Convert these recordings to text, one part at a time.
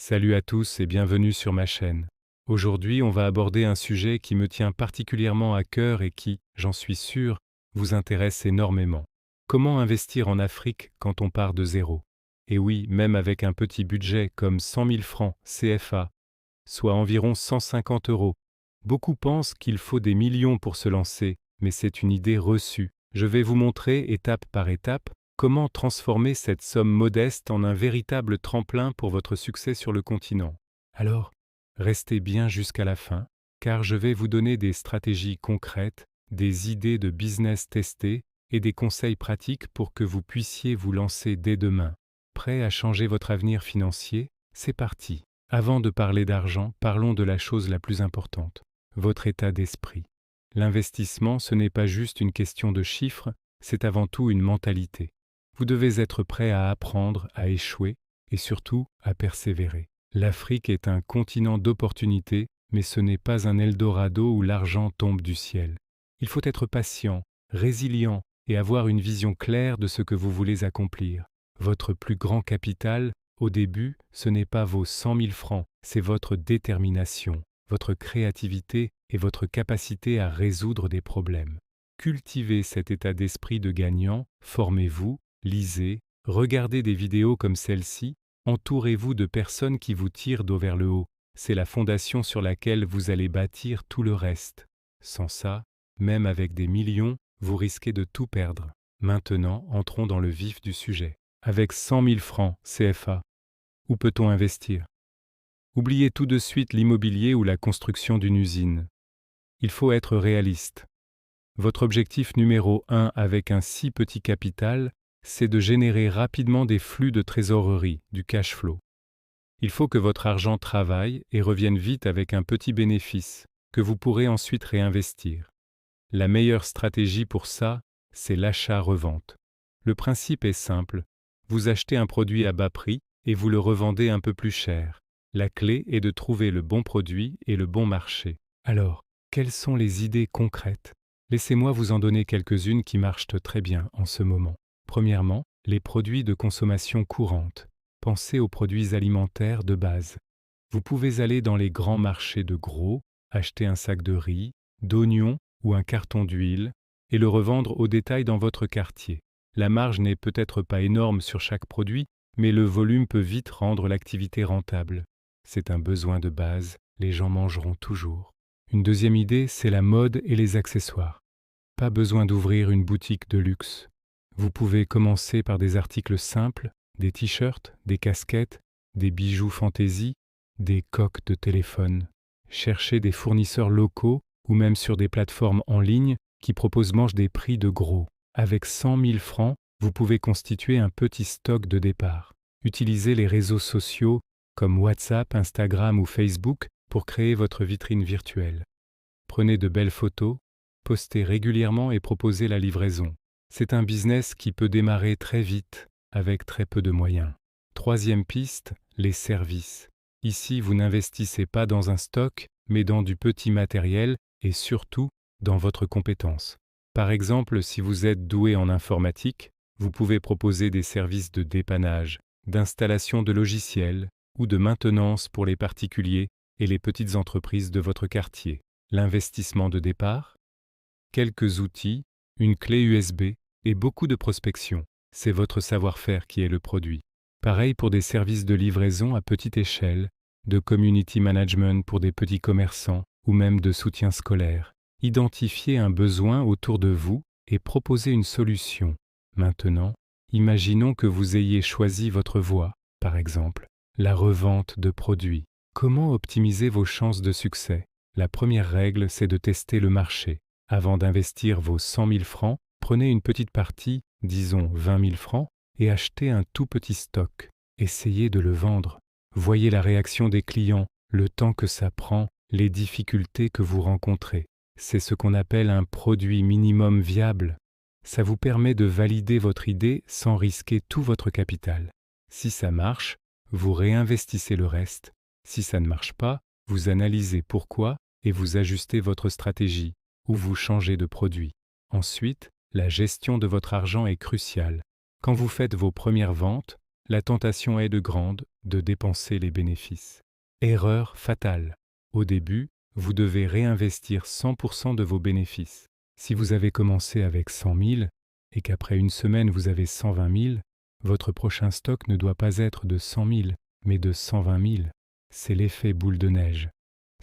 Salut à tous et bienvenue sur ma chaîne. Aujourd'hui, on va aborder un sujet qui me tient particulièrement à cœur et qui, j'en suis sûr, vous intéresse énormément. Comment investir en Afrique quand on part de zéro? Et oui, même avec un petit budget comme 100 000 francs CFA, soit environ 150 euros. Beaucoup pensent qu'il faut des millions pour se lancer, mais c'est une idée reçue. Je vais vous montrer, étape par étape, comment transformer cette somme modeste en un véritable tremplin pour votre succès sur le continent. Alors, restez bien jusqu'à la fin, car je vais vous donner des stratégies concrètes, des idées de business testées et des conseils pratiques pour que vous puissiez vous lancer dès demain. Prêt à changer votre avenir financier? C'est parti. Avant de parler d'argent, parlons de la chose la plus importante, votre état d'esprit. L'investissement, ce n'est pas juste une question de chiffres, c'est avant tout une mentalité. Vous devez être prêt à apprendre, à échouer et surtout à persévérer. L'Afrique est un continent d'opportunités, mais ce n'est pas un Eldorado où l'argent tombe du ciel. Il faut être patient, résilient et avoir une vision claire de ce que vous voulez accomplir. Votre plus grand capital, au début, ce n'est pas vos 100 000 francs, c'est votre détermination, votre créativité et votre capacité à résoudre des problèmes. Cultivez cet état d'esprit de gagnant, formez-vous, lisez, regardez des vidéos comme celle-ci, entourez-vous de personnes qui vous tirent d'eau vers le haut. C'est la fondation sur laquelle vous allez bâtir tout le reste. Sans ça, même avec des millions, vous risquez de tout perdre. Maintenant, entrons dans le vif du sujet. Avec 100 000 francs CFA, où peut-on investir? Oubliez tout de suite l'immobilier ou la construction d'une usine. Il faut être réaliste. Votre objectif numéro 1 avec un si petit capital, c'est de générer rapidement des flux de trésorerie, du cash flow. Il faut que votre argent travaille et revienne vite avec un petit bénéfice, que vous pourrez ensuite réinvestir. La meilleure stratégie pour ça, c'est l'achat-revente. Le principe est simple. Vous achetez un produit à bas prix et vous le revendez un peu plus cher. La clé est de trouver le bon produit et le bon marché. Alors, quelles sont les idées concrètes? Laissez-moi vous en donner quelques-unes qui marchent très bien en ce moment. Premièrement, les produits de consommation courante. Pensez aux produits alimentaires de base. Vous pouvez aller dans les grands marchés de gros, acheter un sac de riz, d'oignons ou un carton d'huile et le revendre au détail dans votre quartier. La marge n'est peut-être pas énorme sur chaque produit, mais le volume peut vite rendre l'activité rentable. C'est un besoin de base, les gens mangeront toujours. Une deuxième idée, c'est la mode et les accessoires. Pas besoin d'ouvrir une boutique de luxe. Vous pouvez commencer par des articles simples, des t-shirts, des casquettes, des bijoux fantaisie, des coques de téléphone. Cherchez des fournisseurs locaux ou même sur des plateformes en ligne qui proposent des prix de gros. Avec 100 000 francs, vous pouvez constituer un petit stock de départ. Utilisez les réseaux sociaux comme WhatsApp, Instagram ou Facebook pour créer votre vitrine virtuelle. Prenez de belles photos, postez régulièrement et proposez la livraison. C'est un business qui peut démarrer très vite avec très peu de moyens. Troisième piste, les services. Ici, vous n'investissez pas dans un stock, mais dans du petit matériel et surtout dans votre compétence. Par exemple, si vous êtes doué en informatique, vous pouvez proposer des services de dépannage, d'installation de logiciels ou de maintenance pour les particuliers et les petites entreprises de votre quartier. L'investissement de départ? Quelques outils, une clé USB et beaucoup de prospection. C'est votre savoir-faire qui est le produit. Pareil pour des services de livraison à petite échelle, de community management pour des petits commerçants ou même de soutien scolaire. Identifiez un besoin autour de vous et proposez une solution. Maintenant, imaginons que vous ayez choisi votre voie, par exemple, la revente de produits. Comment optimiser vos chances de succès? La première règle, c'est de tester le marché. Avant d'investir vos 100 000 francs, prenez une petite partie, disons 20 000 francs, et achetez un tout petit stock. Essayez de le vendre. Voyez la réaction des clients, le temps que ça prend, les difficultés que vous rencontrez. C'est ce qu'on appelle un produit minimum viable. Ça vous permet de valider votre idée sans risquer tout votre capital. Si ça marche, vous réinvestissez le reste. Si ça ne marche pas, vous analysez pourquoi et vous ajustez votre stratégie ou vous changez de produit. Ensuite, la gestion de votre argent est cruciale. Quand vous faites vos premières ventes, la tentation est de grande, de dépenser les bénéfices. Erreur fatale. Au début, vous devez réinvestir 100% de vos bénéfices. Si vous avez commencé avec 100 000 et qu'après une semaine vous avez 120 000, votre prochain stock ne doit pas être de 100 000, mais de 120 000. C'est l'effet boule de neige.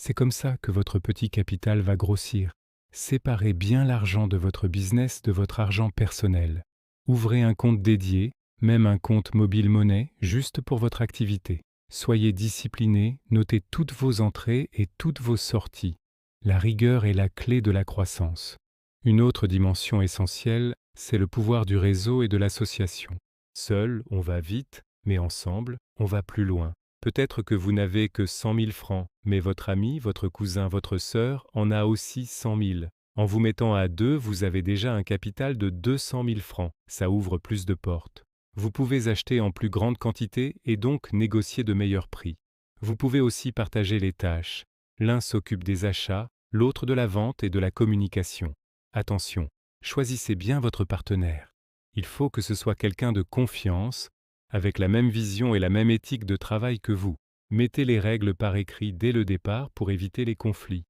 C'est comme ça que votre petit capital va grossir. Séparez bien l'argent de votre business de votre argent personnel. Ouvrez un compte dédié, même un compte mobile monnaie, juste pour votre activité. Soyez discipliné, notez toutes vos entrées et toutes vos sorties. La rigueur est la clé de la croissance. Une autre dimension essentielle, c'est le pouvoir du réseau et de l'association. Seul, on va vite, mais ensemble, on va plus loin. Peut-être que vous n'avez que 100 000 francs, mais votre ami, votre cousin, votre sœur en a aussi 100 000. En vous mettant à deux, vous avez déjà un capital de 200 000 francs. Ça ouvre plus de portes. Vous pouvez acheter en plus grande quantité et donc négocier de meilleurs prix. Vous pouvez aussi partager les tâches. L'un s'occupe des achats, l'autre de la vente et de la communication. Attention, choisissez bien votre partenaire. Il faut que ce soit quelqu'un de confiance, avec la même vision et la même éthique de travail que vous. Mettez les règles par écrit dès le départ pour éviter les conflits.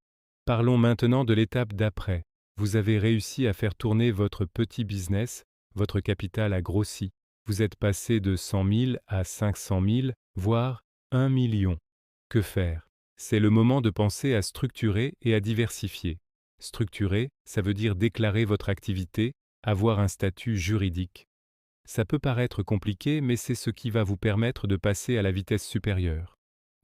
Parlons maintenant de l'étape d'après. Vous avez réussi à faire tourner votre petit business, votre capital a grossi. Vous êtes passé de 100 000 à 500 000, voire 1 million. Que faire? C'est le moment de penser à structurer et à diversifier. Structurer, ça veut dire déclarer votre activité, avoir un statut juridique. Ça peut paraître compliqué, mais c'est ce qui va vous permettre de passer à la vitesse supérieure.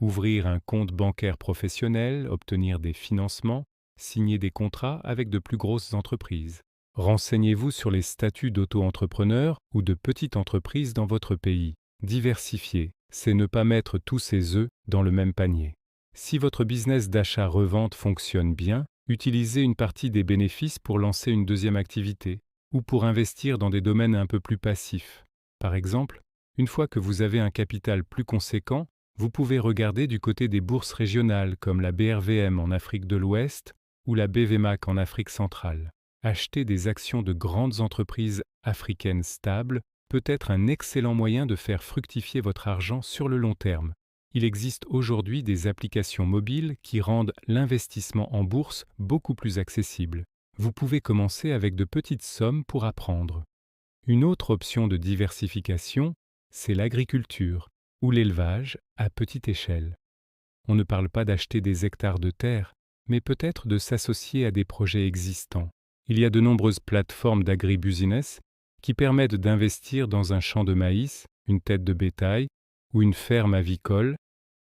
Ouvrir un compte bancaire professionnel, obtenir des financements, signer des contrats avec de plus grosses entreprises. Renseignez-vous sur les statuts d'auto-entrepreneur ou de petite entreprise dans votre pays. Diversifier, c'est ne pas mettre tous ses œufs dans le même panier. Si votre business d'achat-revente fonctionne bien, utilisez une partie des bénéfices pour lancer une deuxième activité ou pour investir dans des domaines un peu plus passifs. Par exemple, une fois que vous avez un capital plus conséquent, vous pouvez regarder du côté des bourses régionales comme la BRVM en Afrique de l'Ouest ou la BVMAC en Afrique centrale. Acheter des actions de grandes entreprises africaines stables peut être un excellent moyen de faire fructifier votre argent sur le long terme. Il existe aujourd'hui des applications mobiles qui rendent l'investissement en bourse beaucoup plus accessible. Vous pouvez commencer avec de petites sommes pour apprendre. Une autre option de diversification, c'est l'agriculture ou l'élevage à petite échelle. On ne parle pas d'acheter des hectares de terre, mais peut-être de s'associer à des projets existants. Il y a de nombreuses plateformes d'agribusiness qui permettent d'investir dans un champ de maïs, une tête de bétail ou une ferme avicole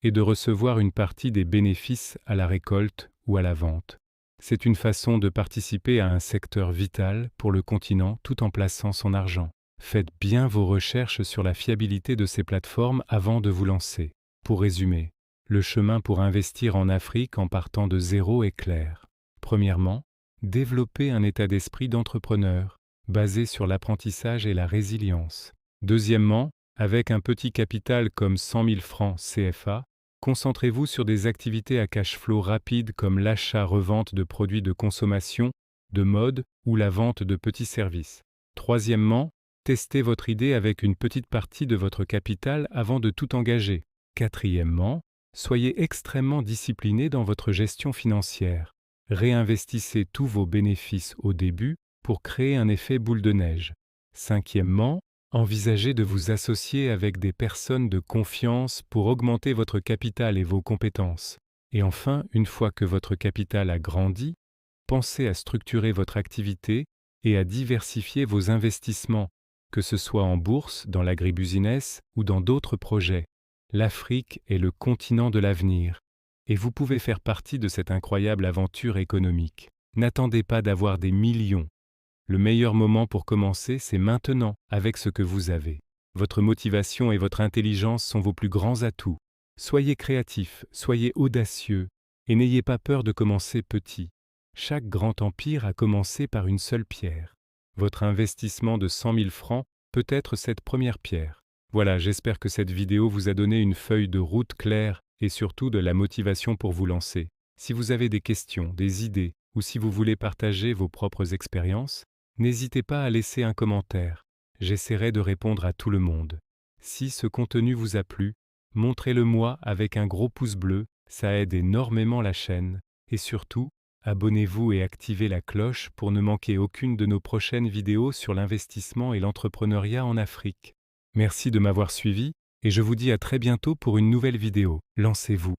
et de recevoir une partie des bénéfices à la récolte ou à la vente. C'est une façon de participer à un secteur vital pour le continent tout en plaçant son argent. Faites bien vos recherches sur la fiabilité de ces plateformes avant de vous lancer. Pour résumer, le chemin pour investir en Afrique en partant de zéro est clair. Premièrement, développer un état d'esprit d'entrepreneur, basé sur l'apprentissage et la résilience. Deuxièmement, avec un petit capital comme 100 000 francs CFA, concentrez-vous sur des activités à cash flow rapide comme l'achat-revente de produits de consommation, de mode ou la vente de petits services. Troisièmement, testez votre idée avec une petite partie de votre capital avant de tout engager. Quatrièmement, soyez extrêmement discipliné dans votre gestion financière. Réinvestissez tous vos bénéfices au début pour créer un effet boule de neige. Cinquièmement, envisagez de vous associer avec des personnes de confiance pour augmenter votre capital et vos compétences. Et enfin, une fois que votre capital a grandi, pensez à structurer votre activité et à diversifier vos investissements, que ce soit en bourse, dans l'agribusiness ou dans d'autres projets. L'Afrique est le continent de l'avenir. Et vous pouvez faire partie de cette incroyable aventure économique. N'attendez pas d'avoir des millions. Le meilleur moment pour commencer, c'est maintenant, avec ce que vous avez. Votre motivation et votre intelligence sont vos plus grands atouts. Soyez créatifs, soyez audacieux, et n'ayez pas peur de commencer petit. Chaque grand empire a commencé par une seule pierre. Votre investissement de 100 000 francs peut être cette première pierre. Voilà, j'espère que cette vidéo vous a donné une feuille de route claire et surtout de la motivation pour vous lancer. Si vous avez des questions, des idées, ou si vous voulez partager vos propres expériences, n'hésitez pas à laisser un commentaire. J'essaierai de répondre à tout le monde. Si ce contenu vous a plu, montrez-le-moi avec un gros pouce bleu, ça aide énormément la chaîne. Et surtout, abonnez-vous et activez la cloche pour ne manquer aucune de nos prochaines vidéos sur l'investissement et l'entrepreneuriat en Afrique. Merci de m'avoir suivi et je vous dis à très bientôt pour une nouvelle vidéo. Lancez-vous.